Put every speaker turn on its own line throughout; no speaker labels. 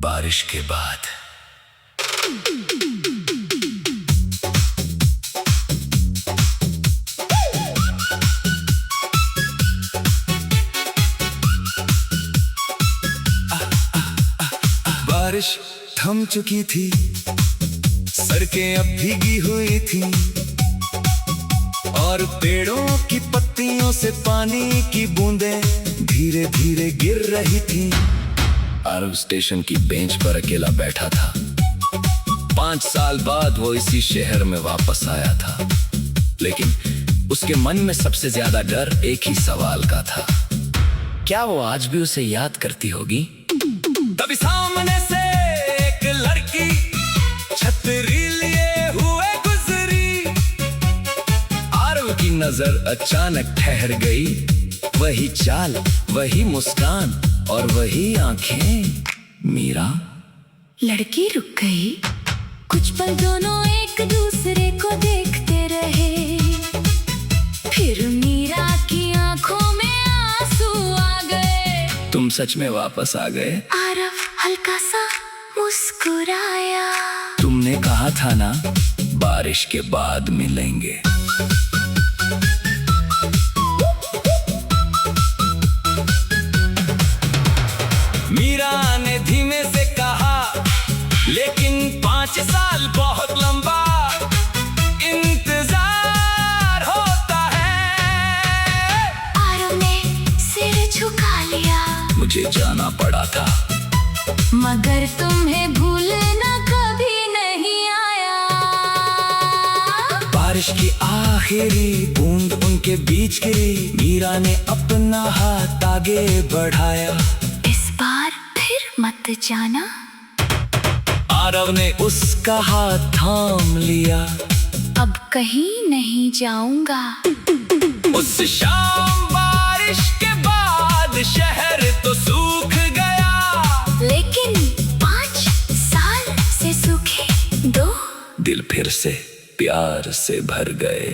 बारिश के बाद। बारिश थम चुकी थी, सड़कें अब भीगी हुई थी और पेड़ों की पत्तियों से पानी की बूंदें धीरे धीरे गिर रही थी। आरव स्टेशन की बेंच पर अकेला बैठा था। 5 साल बाद वो इसी शहर में वापस आया था, लेकिन उसके मन में सबसे ज्यादा डर एक ही सवाल का था, क्या वो आज भी उसे याद करती होगी? तभी सामने से एक लड़की छतरी लिए हुए गुजरी। आरव की नजर अचानक ठहर गई। वही चाल, वही मुस्कान और वही आंखें। मीरा।
लड़की रुक गई। कुछ पल दोनों एक दूसरे को देखते रहे। फिर मीरा की आंखों में आंसू आ गए।
तुम सच में वापस आ गए?
आरव हल्का सा मुस्कुराया।
तुमने कहा था ना, बारिश के बाद मिलेंगे। मीरा ने धीमे से कहा, लेकिन 5 साल बहुत लंबा इंतजार होता है।
आरव ने सिर झुका लिया।
मुझे जाना पड़ा था,
मगर तुम्हें भूलना कभी नहीं आया।
बारिश की आखिरी बूंद उनके बीच गिरी। मीरा ने अपना हाथ आगे बढ़ाया।
इस बार फिर मत जाना।
आरव ने उसका हाथ थाम लिया।
अब कहीं नहीं जाऊंगा।
उस शाम बारिश के बाद शहर तो सूख गया,
लेकिन 5 साल से सूखे 2
दिल फिर से प्यार से भर गए।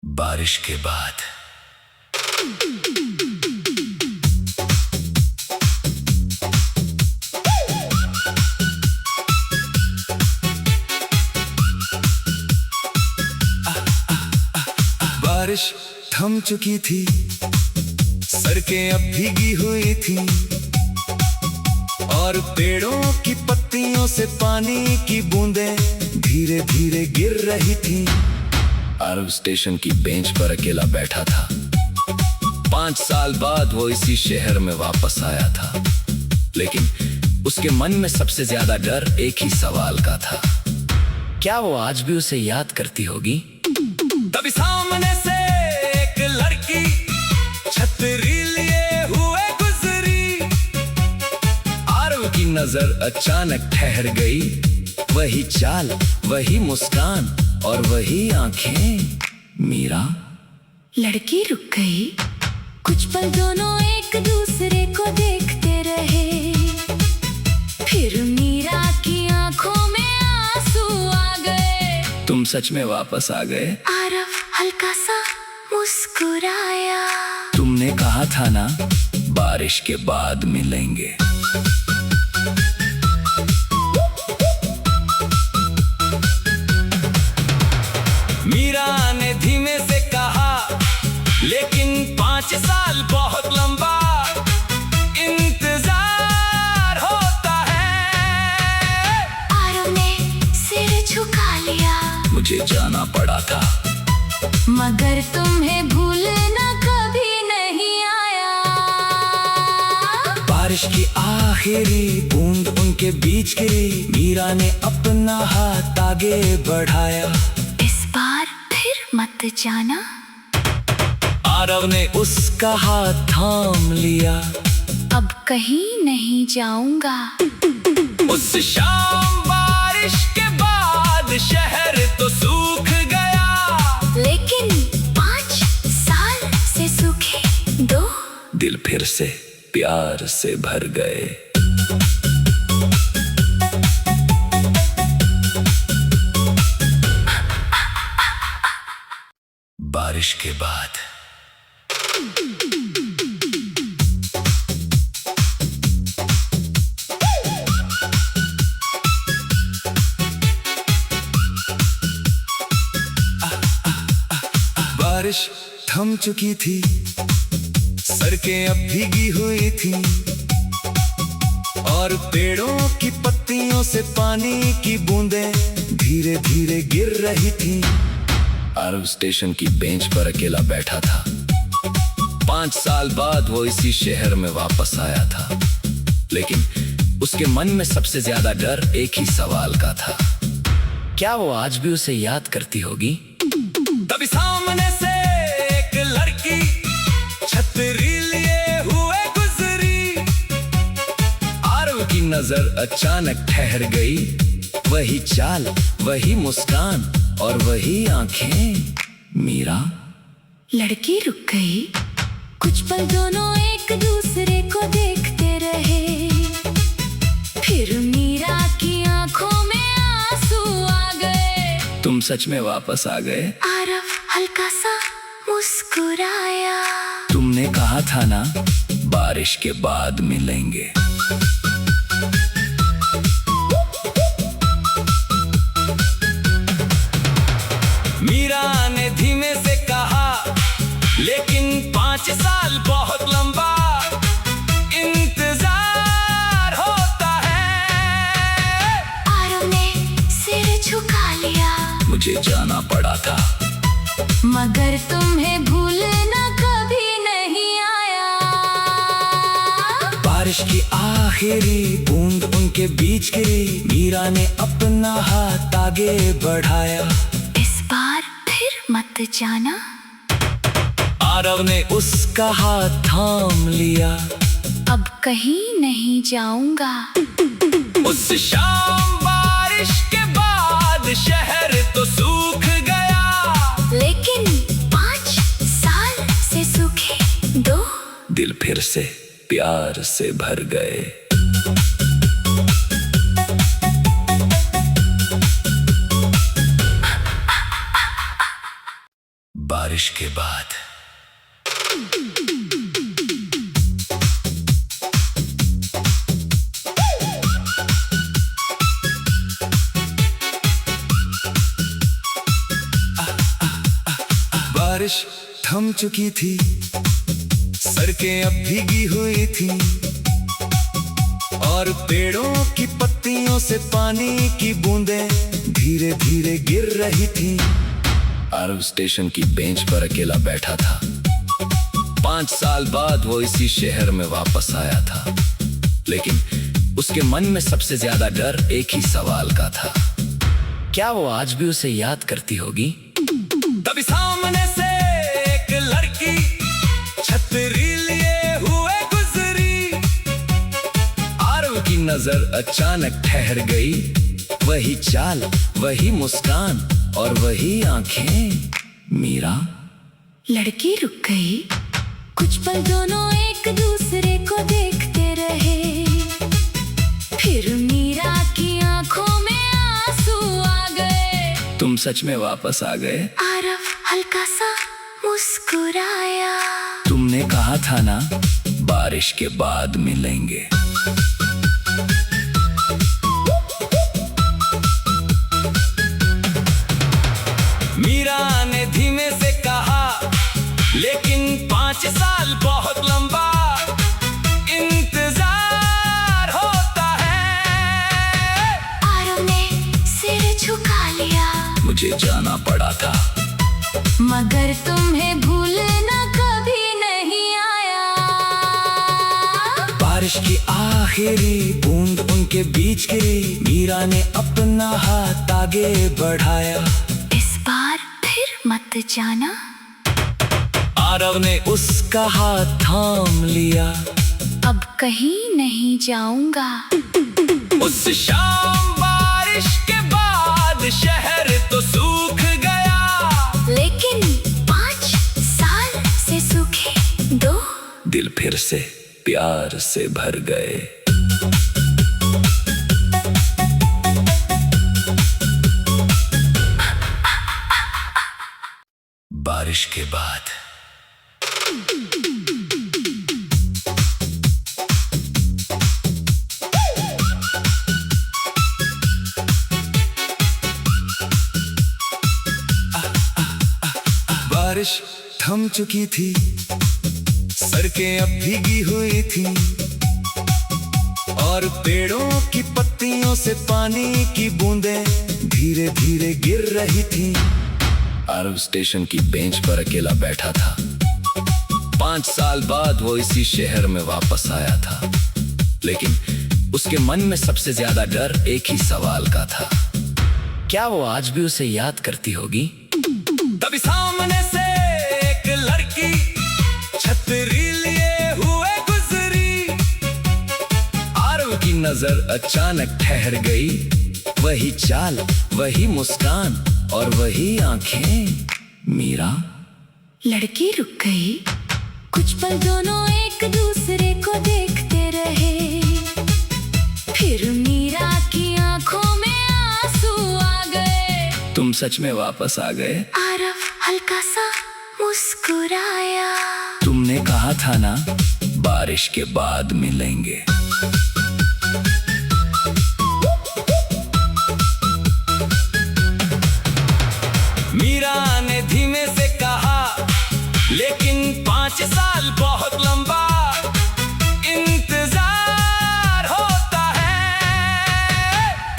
बारिश के बाद। बारिश थम चुकी थी, सड़कें अब भीगी हुई थी और पेड़ों की पत्तियों से पानी की बूंदें धीरे धीरे गिर रही थी। आरव स्टेशन की बेंच पर अकेला बैठा था। 5 साल बाद वो इसी शहर में वापस आया था, लेकिन उसके मन में सबसे ज्यादा डर एक ही सवाल का था, क्या वो आज भी उसे याद करती होगी? तभी सामने से एक लड़की छतरी लिए हुए गुजरी। आरव की नजर अचानक ठहर गई। वही चाल, वही मुस्कान और वही आंखें। मीरा।
लड़की रुक गई। कुछ पल दोनों एक दूसरे को देखते रहे। फिर मीरा की आंखों में आंसू आ गए।
तुम सच में वापस आ गए?
आरव हल्का सा मुस्कुराया।
तुमने कहा था ना, बारिश के बाद मिलेंगे। मीरा ने धीमे से कहा, लेकिन 5 साल बहुत लंबा इंतजार होता है।
आरव ने सिर झुका लिया।
मुझे जाना पड़ा था,
मगर तुम्हें भूलना कभी नहीं आया।
बारिश की आखिरी बूंद उनके बीच गिरी। मीरा ने अपना हाथ आगे बढ़ाया।
इस बार फिर मत जाना।
आरव ने उसका हाथ थाम लिया।
अब कहीं नहीं जाऊंगा।
उस शाम बारिश के बाद शहर तो सूख गया,
लेकिन 5 साल से सूखे 2
दिल फिर से प्यार से भर गए। बारिश के बाद। बारिश थम चुकी थी, सड़कें अब भीगी हुई थी और पेड़ों की पत्तियों से पानी की बूंदें धीरे धीरे गिर रही थी। आरव स्टेशन की बेंच पर अकेला बैठा था। 5 साल बाद वो इसी शहर में वापस आया था, लेकिन उसके मन में सबसे ज्यादा डर एक ही सवाल का था, क्या वो आज भी उसे याद करती होगी? तभी सामने से एक लड़की छतरी लिए हुए गुजरी। आरव की नजर अचानक ठहर गई। वही चाल, वही मुस्कान और वही आंखें। मीरा।
लड़की रुक गई। कुछ पल दोनों एक दूसरे को देखते रहे। फिर मीरा की आंखों में आंसू आ गए।
तुम सच में वापस आ गए?
आरव हल्का सा मुस्कुराया।
तुमने कहा था ना, बारिश के बाद मिलेंगे। मीरा ने धीमे से कहा, लेकिन 5 साल बहुत लंबा इंतजार होता है।
आरव ने सिर झुका लिया।
मुझे जाना पड़ा था,
मगर तुम्हें भूलना कभी नहीं आया।
बारिश की आखिरी बूंद उनके बीच गिरी। मीरा ने अपना हाथ आगे बढ़ाया।
इस बार फिर मत जाना।
आरव ने उसका हाथ थाम लिया।
अब कहीं नहीं जाऊंगा।
उस शाम बारिश के बाद शहर तो सूख गया,
लेकिन 5 साल से सूखे 2
दिल फिर से प्यार से भर गए। बारिश के बाद। बारिश थम चुकी थी, सड़कें अब भीगी हुई थी और पेड़ों की पत्तियों से पानी की बूंदें धीरे धीरे गिर रही थी। आरव स्टेशन की बेंच पर अकेला बैठा था। 5 साल बाद वो इसी शहर में वापस आया था, लेकिन उसके मन में सबसे ज्यादा डर एक ही सवाल का था, क्या वो आज भी उसे याद करती होगी? तभी सामने से एक लड़की छतरी लिए हुए गुजरी। आरव की नजर अचानक ठहर गई। वही चाल, वही मुस्कान और वही आंखें। मीरा।
लड़की रुक गई। कुछ पल दोनों एक दूसरे को देखते रहे। फिर मीरा की आंखों में आंसू आ गए।
तुम सच में वापस आ गए?
आरव हल्का सा मुस्कुराया।
तुमने कहा था ना, बारिश के बाद मिलेंगे। मीरा ने धीमे से कहा, लेकिन 5 साल बहुत लंबा इंतजार होता है।
आरव ने सिर झुका लिया।
मुझे जाना पड़ा था,
मगर तुम्हें भूलना कभी नहीं आया।
बारिश की आखिरी बूंद उनके बीच गिरी। मीरा ने अपना हाथ आगे बढ़ाया।
इस बार फिर मत जाना।
आरव ने उसका हाथ थाम लिया।
अब कहीं नहीं जाऊंगा।
उस शाम बारिश के बाद शहर तो सूख गया,
लेकिन 5 साल से सूखे 2
दिल फिर से प्यार से भर गए। बारिश के बाद। बारिश थम चुकी थी, सड़कें अब भीगी हुई थी और पेड़ों की पत्तियों से पानी की बूंदें धीरे धीरे गिर रही थी। आरव स्टेशन की बेंच पर अकेला बैठा था। 5 साल बाद वो इसी शहर में वापस आया था, लेकिन उसके मन में सबसे ज्यादा डर एक ही सवाल का था, क्या वो आज भी उसे याद करती होगी? तभी सामने से एक लड़की छतरी लिए हुए गुजरी। आरव की नजर अचानक ठहर गई। वही चाल, वही मुस्कान और वही आंखें। मीरा।
लड़की रुक गई। कुछ पल दोनों एक दूसरे को देखते रहे। फिर मीरा की आंखों में आंसू आ गए।
तुम सच में वापस आ गए?
आरव हल्का सा मुस्कुराया।
तुमने कहा था ना, बारिश के बाद मिलेंगे। मीरा ने धीमे से कहा, लेकिन 5 साल बहुत लंबा इंतजार होता है।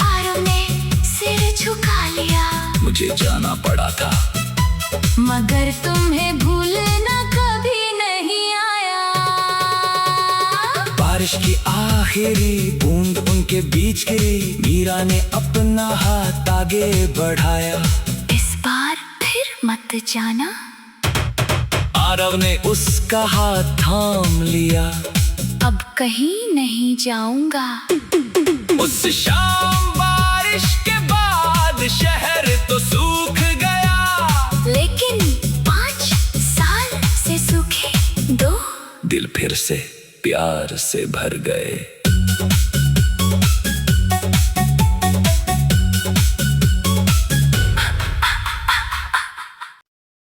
आरव ने सिर झुका लिया।
मुझे जाना पड़ा था,
मगर तुम्हें भूलना कभी नहीं आया।
बारिश की आखिरी बूंद उनके बीच गिरी। मीरा ने अपना हाथ आगे बढ़ाया।
इस बार फिर मत जाना।
आरव ने उसका हाथ थाम लिया।
अब कहीं नहीं जाऊंगा।
उस शाम बारिश के बाद शहर तो सूख गया,
लेकिन 5 साल से सूखे 2
दिल फिर से प्यार से भर गए।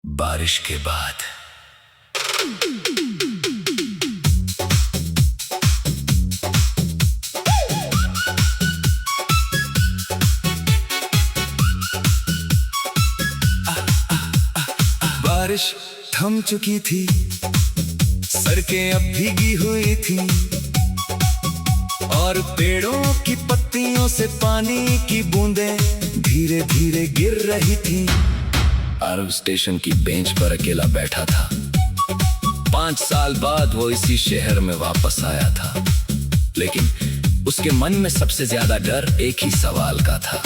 बारिश के बाद। बारिश थम चुकी थी, सड़कें अब भीगी हुई थी और पेड़ों की पत्तियों से पानी की बूंदें धीरे धीरे गिर रही थी। आरव स्टेशन की बेंच पर अकेला बैठा था। 5 साल बाद वो इसी शहर में वापस आया था, लेकिन उसके मन में सबसे ज्यादा डर एक ही सवाल का था,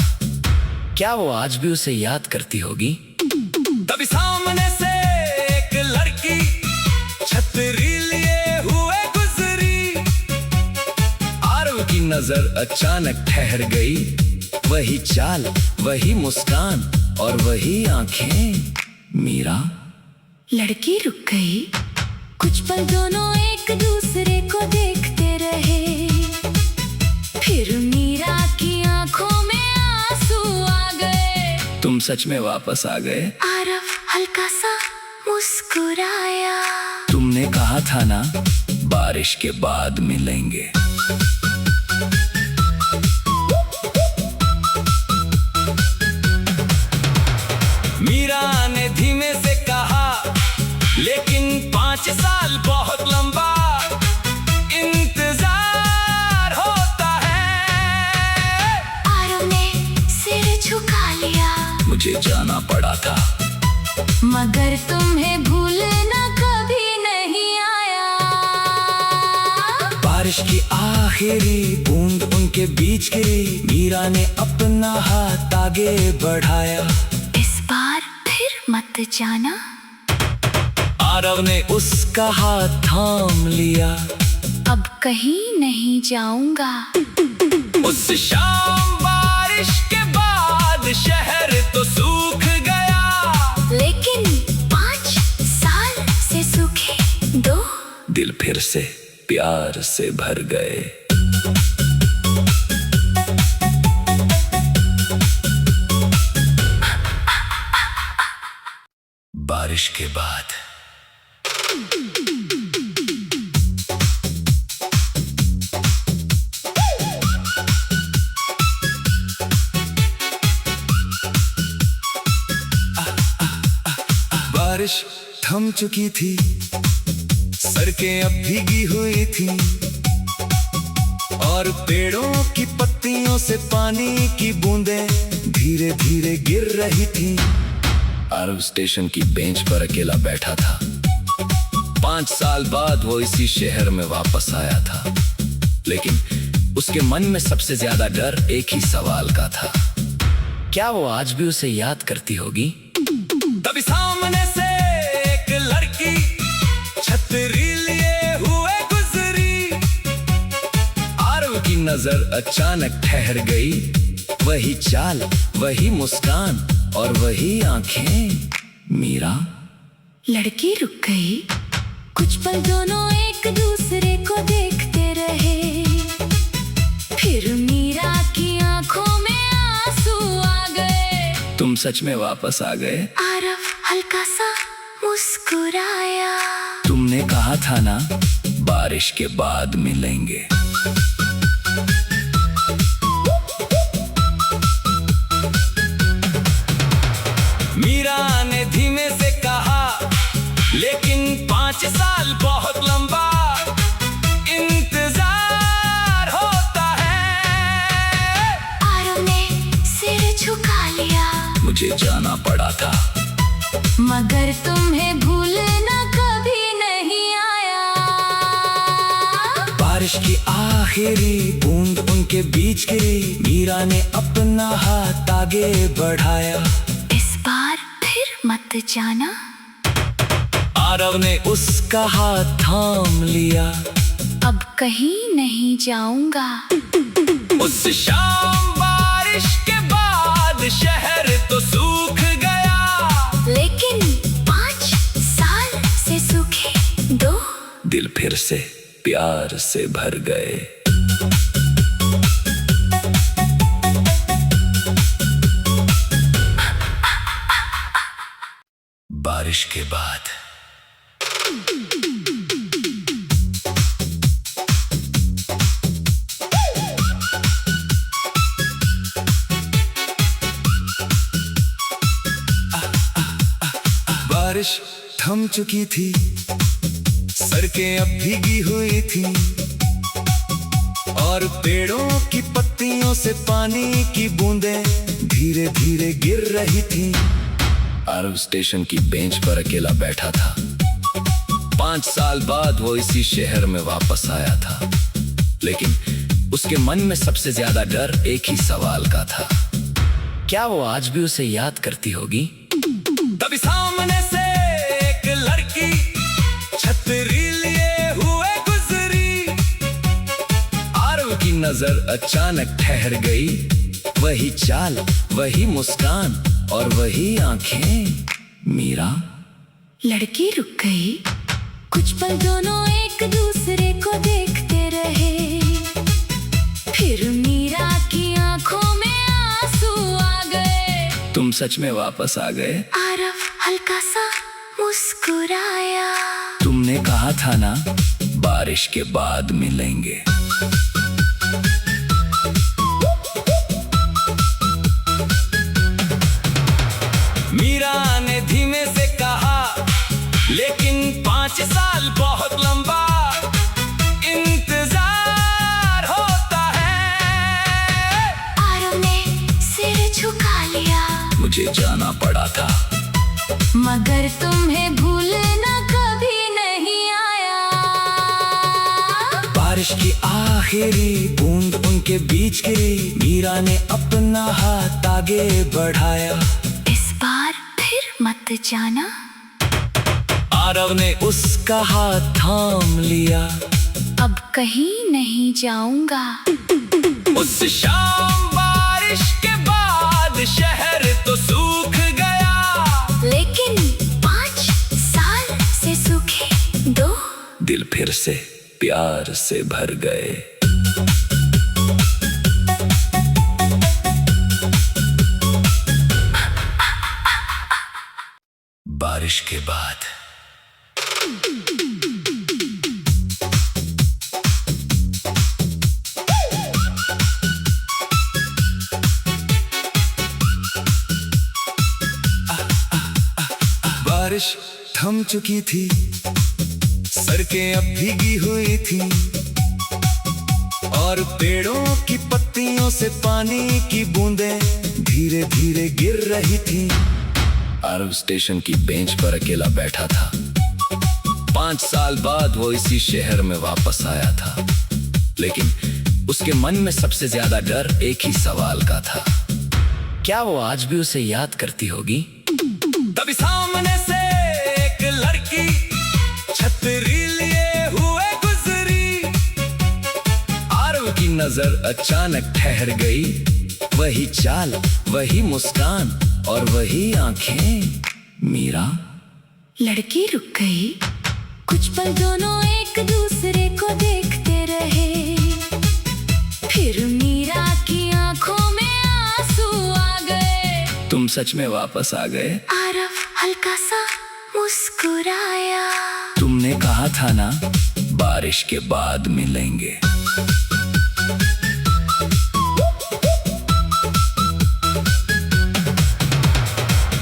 क्या वो आज भी उसे याद करती होगी? तभी सामने से एक लड़की छतरी लिए हुए गुजरी। आरव की नजर अचानक ठहर गई। वही चाल, वही मुस्कान और वही आंखें। मीरा।
लड़की रुक गई। कुछ पल दोनों एक दूसरे को देखते रहे। फिर मीरा की आंखों में आंसू आ गए।
तुम सच में वापस आ गए?
आरव हल्का सा मुस्कुराया।
तुमने कहा था ना, बारिश के बाद मिलेंगे। मीरा ने धीमे से कहा, लेकिन 5 साल बहुत लंबा इंतजार होता है।
आरव ने सिर झुका लिया।
मुझे जाना पड़ा था,
मगर तुम्हें भूलना कभी नहीं आया।
बारिश की आखिरी बूंद उनके बीच गिरी। मीरा ने अपना हाथ आगे बढ़ाया।
इस बार फिर मत जाना।
आरव ने उसका हाथ थाम लिया।
अब कहीं नहीं जाऊंगा।
उस शाम बारिश के बाद शहर तो सूख गया,
लेकिन 5 साल से सूखे 2
दिल फिर से प्यार से भर गए। बारिश के बाद। बारिश थम चुकी थी, सड़कें अब भीगी हुई थी और पेड़ों की पत्तियों से पानी की बूंदें धीरे धीरे गिर रही थी। आरव स्टेशन की बेंच पर अकेला बैठा था। 5 साल बाद वो इसी शहर में वापस आया था, लेकिन उसके मन में सबसे ज्यादा डर एक ही सवाल का था, क्या वो आज भी उसे याद करती होगी? तभी सामने से एक लड़की छतरी लिए हुए गुजरी। आरव की नजर अचानक ठहर गई। वही चाल, वही मुस्कान और वही आंखें। मीरा।
लड़की रुक गई। कुछ पल दोनों एक दूसरे को देखते रहे। फिर मीरा की आंखों में आंसू आ गए।
तुम सच में वापस आ गए?
आरव हल्का सा मुस्कुराया।
तुमने कहा था ना, बारिश के बाद मिलेंगे। मीरा ने धीमे से कहा, लेकिन 5 साल बहुत लंबा इंतजार होता है।
आरव ने सिर झुका लिया।
मुझे जाना पड़ा था,
मगर तुम्हें भूलना कभी नहीं आया।
बारिश की आखिरी बूंद उनके बीच गिरी। मीरा ने अपना हाथ आगे बढ़ाया।
इस बार फिर मत जाना।
आरव ने उसका हाथ थाम लिया।
अब कहीं नहीं जाऊंगा।
उस शाम बारिश के बाद शहर तो सूख गया,
लेकिन 5 साल से सूखे 2
दिल फिर से प्यार से भर गए। बारिश के बाद। बारिश थम चुकी थी, सड़कें अब भीगी हुई थी और पेड़ों की पत्तियों से पानी की बूंदें धीरे धीरे गिर रही थी। आरव स्टेशन की बेंच पर अकेला बैठा था। 5 साल बाद वो इसी शहर में वापस आया था, लेकिन उसके मन में सबसे ज्यादा डर एक ही सवाल का था, क्या वो आज भी उसे याद करती होगी? तभी सामने से एक लड़की छतरी लिए हुए गुजरी। आरव की नजर अचानक ठहर गई। वही चाल, वही मुस्कान और वही आंखें। मीरा।
लड़की रुक गई। कुछ पल दोनों एक दूसरे को देखते रहे। फिर मीरा की आंखों में आंसू आ गए।
तुम सच में वापस आ गए?
आरव हल्का सा मुस्कुराया।
तुमने कहा था ना, बारिश के बाद मिलेंगे। मीरा ने धीमे से कहा, लेकिन 5 साल बहुत लंबा इंतजार होता है।
आरव ने सिर झुका लिया।
मुझे जाना पड़ा था,
मगर तुम्हें भूलना कभी नहीं आया।
बारिश की आखिरी बूंद उनके बीच गिरी। मीरा ने अपना हाथ आगे बढ़ाया।
इस बार फिर मत जाना।
आरव ने उसका हाथ थाम लिया।
अब कहीं नहीं जाऊंगा।
उस शाम बारिश के बाद शहर तो सूख गया,
लेकिन 5 साल से सूखे 2
दिल फिर से प्यार से भर गए। बारिश के बाद। बारिश थम चुकी थी, सड़कें अब भीगी हुई थी और पेड़ों की पत्तियों से पानी की बूंदें धीरे धीरे गिर रही थी। आरव स्टेशन की बेंच पर अकेला बैठा था। 5 साल बाद वो इसी शहर में वापस आया था, लेकिन उसके मन में सबसे ज्यादा डर एक ही सवाल का था, क्या वो आज भी उसे याद करती होगी? तभी सामने से एक लड़की छतरी लिए हुए गुजरी। आरव की नजर अचानक ठहर गई। वही चाल, वही मुस्कान और वही आंखें। मीरा।
लड़की रुक गई। कुछ पल दोनों एक दूसरे को देखते रहे। फिर मीरा की आंखों में आंसू आ गए।
तुम सच में वापस आ गए?
आरव हल्का सा मुस्कुराया।
तुमने कहा था ना, बारिश के बाद मिलेंगे।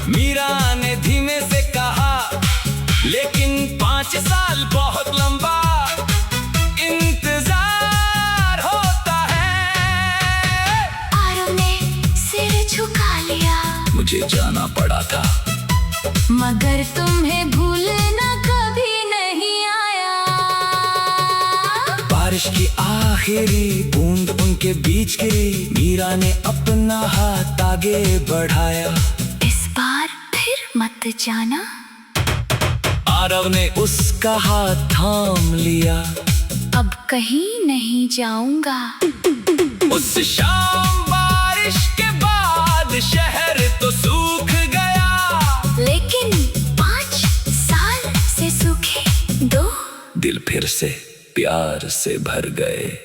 मीरा ने धीमे से कहा, लेकिन 5 साल बहुत लंबा इंतजार होता है।
आरव ने सिर झुका लिया।
मुझे जाना पड़ा था,
मगर तुम्हें भूलना कभी नहीं आया।
बारिश की आखिरी बूंद उनके बीच गिरी। मीरा ने अपना हाथ आगे बढ़ाया।
इस बार फिर मत जाना।
आरव ने उसका हाथ थाम लिया।
अब कहीं नहीं जाऊंगा।
उस शाम बारिश के बाद शहर तो सूख गया,
लेकिन 5 साल से सूखे 2
दिल फिर से प्यार से भर गए।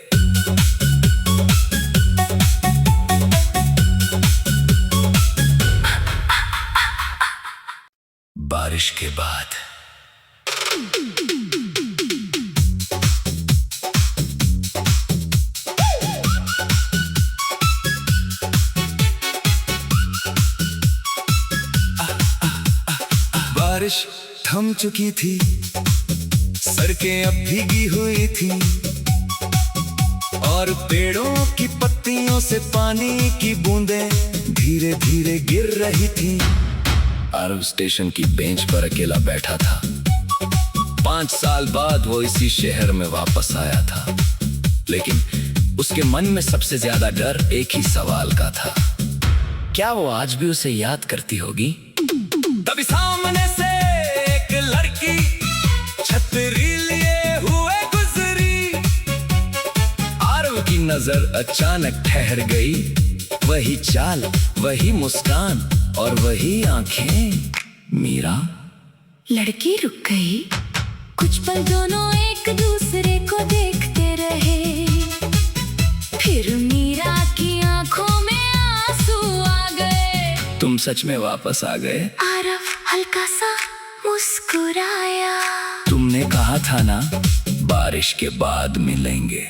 बारिश के बाद। बारिश थम चुकी थी, सड़कें अब भीगी हुई थी और पेड़ों की पत्तियों से पानी की बूंदें धीरे धीरे गिर रही थी। आरव स्टेशन की बेंच पर अकेला बैठा था। 5 साल बाद वो इसी शहर में वापस आया था, लेकिन उसके मन में सबसे ज्यादा डर एक ही सवाल का था, क्या वो आज भी उसे याद करती होगी? तभी सामने से एक लड़की छतरी लिए हुए गुजरी। आरव की नजर अचानक ठहर गई। वही चाल, वही मुस्कान और वही आंखें। मीरा।
लड़की रुक गई। कुछ पल दोनों एक दूसरे को देखते रहे। फिर मीरा की आंखों में आंसू आ गए।
तुम सच में वापस आ गए?
आरव हल्का सा मुस्कुराया।
तुमने कहा था ना, बारिश के बाद मिलेंगे।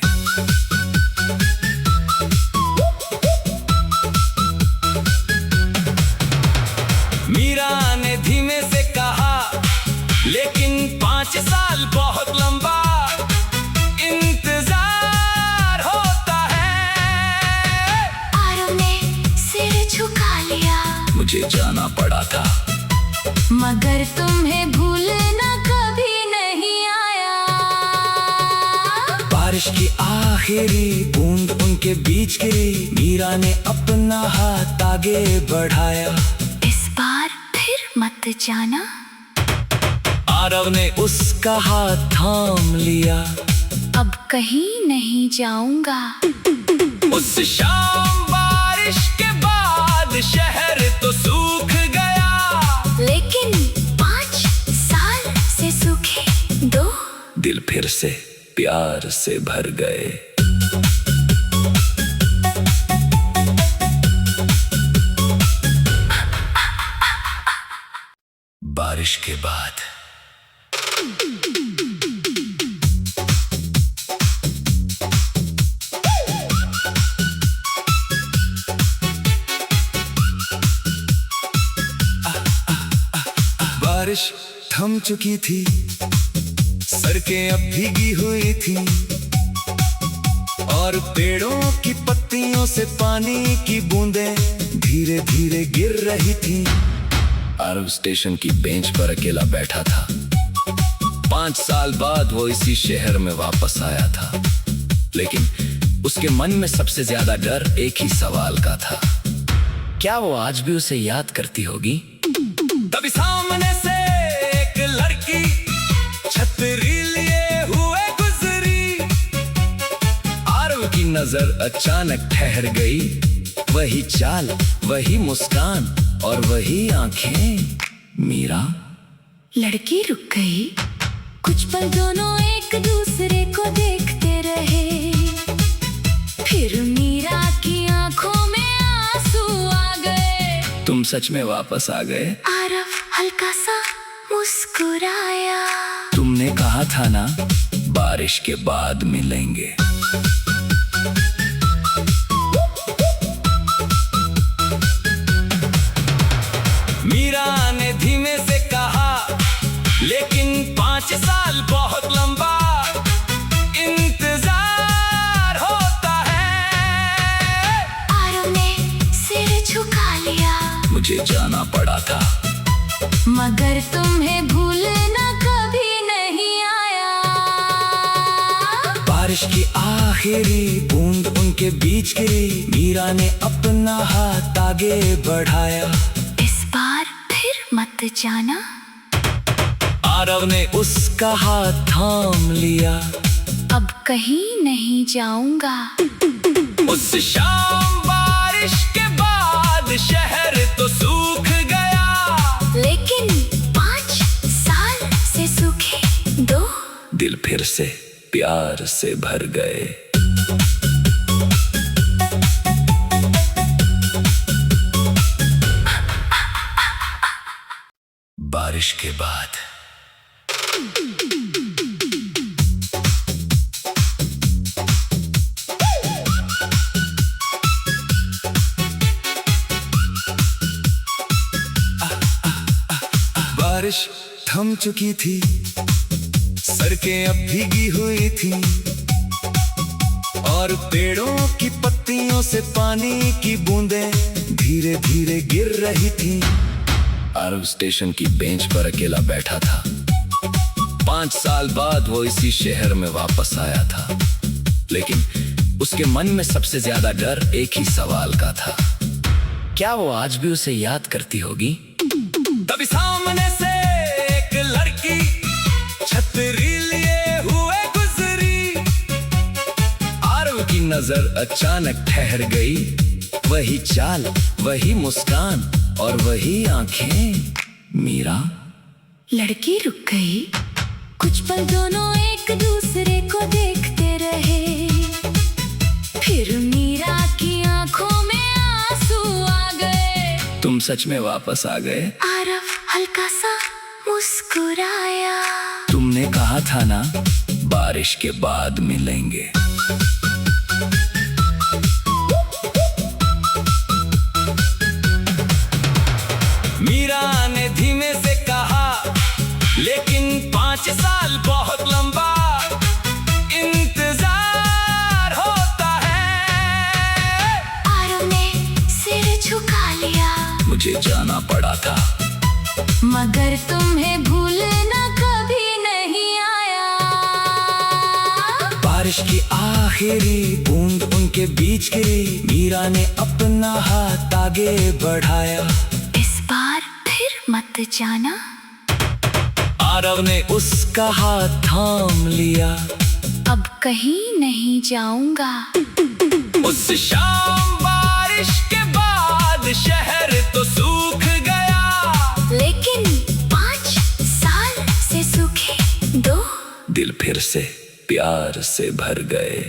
मीरा ने धीमे से कहा, लेकिन 5 साल बहुत लंबा इंतजार होता है।
आरव ने सिर झुका लिया।
मुझे जाना पड़ा था,
मगर तुम्हें भूलना कभी नहीं आया।
बारिश की आखिरी बूंद उनके बीच गिरी। मीरा ने अपना हाथ आगे बढ़ाया।
इस बार फिर मत जाना।
आरव ने उसका हाथ थाम लिया।
अब कहीं नहीं जाऊंगा।
उस शाम बारिश के बाद शहर तो सूख गया,
लेकिन 5 साल से सूखे 2
दिल फिर से प्यार से भर गए। बारिश बारिश के बाद। बारिश थम चुकी थी, सड़कें अब भीगी हुई थी और पेड़ों की पत्तियों से पानी की बूंदें धीरे धीरे गिर रही थी। आरव स्टेशन की बेंच पर अकेला बैठा था। 5 साल बाद वो इसी शहर में वापस आया था, लेकिन उसके मन में सबसे ज्यादा डर एक ही सवाल का था, क्या वो आज भी उसे याद करती होगी? तभी सामने से एक लड़की छतरी लिए हुए गुजरी। आरव की नजर अचानक ठहर गई। वही चाल, वही मुस्कान और वही आंखें। मीरा।
लड़की रुक गई। कुछ पल दोनों एक दूसरे को देखते रहे। फिर मीरा की आंखों में आंसू आ गए।
तुम सच में वापस आ गए?
आरव हल्का सा मुस्कुराया।
तुमने कहा था ना, बारिश के बाद मिलेंगे। मीरा ने धीमे से कहा, लेकिन 5 साल बहुत लंबा इंतजार होता है।
आरव ने सिर झुका लिया।
मुझे जाना पड़ा था,
मगर तुम्हें भूलना कभी नहीं आया।
बारिश की आखिरी बूंद उनके बीच गिरी। मीरा ने अपना हाथ आगे बढ़ाया।
इस बार फिर मत जाना।
आरव ने उसका हाथ थाम लिया।
अब कहीं नहीं जाऊंगा।
उस शाम बारिश के बाद शहर तो सूख गया,
लेकिन 5 साल से सूखे 2
दिल फिर से प्यार से भर गए। बारिश के बाद। बारिश थम चुकी थी, सड़कें अब भीगी हुई थी और पेड़ों की पत्तियों से पानी की बूंदें धीरे धीरे गिर रही थी। आरव स्टेशन की बेंच पर अकेला बैठा था। 5 साल बाद वो इसी शहर में वापस आया था, लेकिन उसके मन में सबसे ज्यादा डर एक ही सवाल का था, क्या वो आज भी उसे याद करती होगी? तभी सामने से एक लड़की छतरी लिए हुए गुजरी। आरव की नजर अचानक ठहर गई। वही चाल, वही मुस्कान और वही आंखें। मीरा।
लड़की रुक गई। कुछ पल दोनों एक दूसरे को देखते रहे। फिर मीरा की आंखों में आंसू आ गए।
तुम सच में वापस आ गए?
आरव हल्का सा मुस्कुराया।
तुमने कहा था ना, बारिश के बाद मिलेंगे। मीरा ने धीमे से कहा, लेकिन 5 साल बहुत लंबा इंतजार होता है।
आरव ने सिर झुका लिया।
मुझे जाना पड़ा था,
मगर तुम्हें भूलना कभी नहीं आया।
बारिश की आखिरी बूंद उनके बीच गिरी। मीरा ने अपना हाथ आगे बढ़ाया।
इस बार फिर मत जाना।
आरव ने उसका हाथ थाम लिया।
अब कहीं नहीं जाऊंगा।
उस शाम बारिश के बाद शहर तो सूख गया,
लेकिन 5 साल से सूखे 2
दिल फिर से प्यार से भर गए।